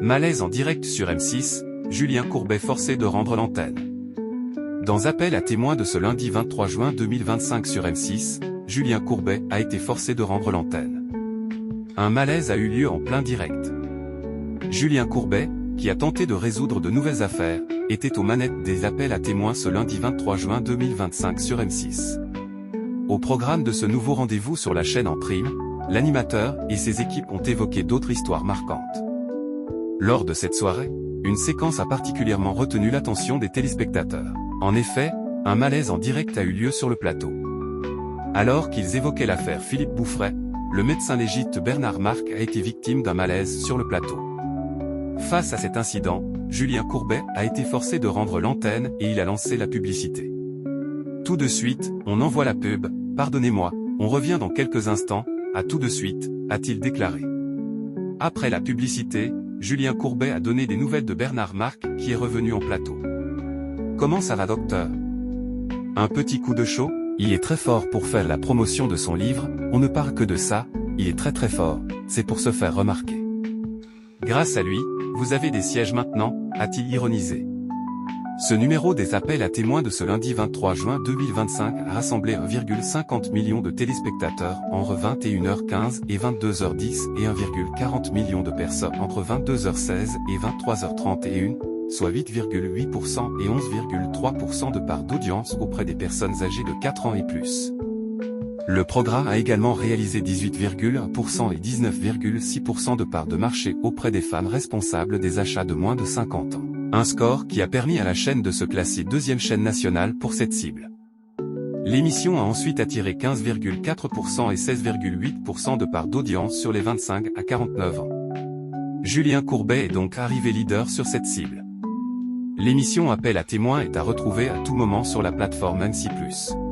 Malaise en direct sur M6, Julien Courbet forcé de rendre l'antenne. Dans Appel à témoins de ce lundi 23 juin 2025 sur M6, Julien Courbet a été forcé de rendre l'antenne. Un malaise a eu lieu en plein direct. Julien Courbet, qui a tenté de résoudre de nouvelles affaires, était aux manettes des appels à témoins ce lundi 23 juin 2025 sur M6. Au programme de ce nouveau rendez-vous sur la chaîne en prime, l'animateur et ses équipes ont évoqué d'autres histoires marquantes. Lors de cette soirée, une séquence a particulièrement retenu l'attention des téléspectateurs. En effet, un malaise en direct a eu lieu sur le plateau. Alors qu'ils évoquaient l'affaire Philippe Bouffret, le médecin légiste Bernard Marc a été victime d'un malaise sur le plateau. Face à cet incident, Julien Courbet a été forcé de rendre l'antenne et il a lancé la publicité. Tout de suite, on envoie la pub, pardonnez-moi, on revient dans quelques instants, à tout de suite, a-t-il déclaré. Après la publicité, Julien Courbet a donné des nouvelles de Bernard Marc qui est revenu en plateau. Comment ça va docteur? Un petit coup de chaud? Il est très fort pour faire la promotion de son livre, on ne parle que de ça, il est très fort, c'est pour se faire remarquer. Grâce à lui, vous avez des sièges maintenant, a-t-il ironisé. Ce numéro des appels à témoins de ce lundi 23 juin 2025 a rassemblé 1,50 million de téléspectateurs entre 21h15 et 22h10 et 1,40 million de personnes entre 22h16 et 23h31, soit 8,8% et 11,3% de part d'audience auprès des personnes âgées de 4 ans et plus. Le programme a également réalisé 18,1% et 19,6% de part de marché auprès des femmes responsables des achats de moins de 50 ans. Un score qui a permis à la chaîne de se classer deuxième chaîne nationale pour cette cible. L'émission a ensuite attiré 15,4% et 16,8% de part d'audience sur les 25 à 49 ans. Julien Courbet est donc arrivé leader sur cette cible. L'émission Appel à témoins est à retrouver à tout moment sur la plateforme M6+.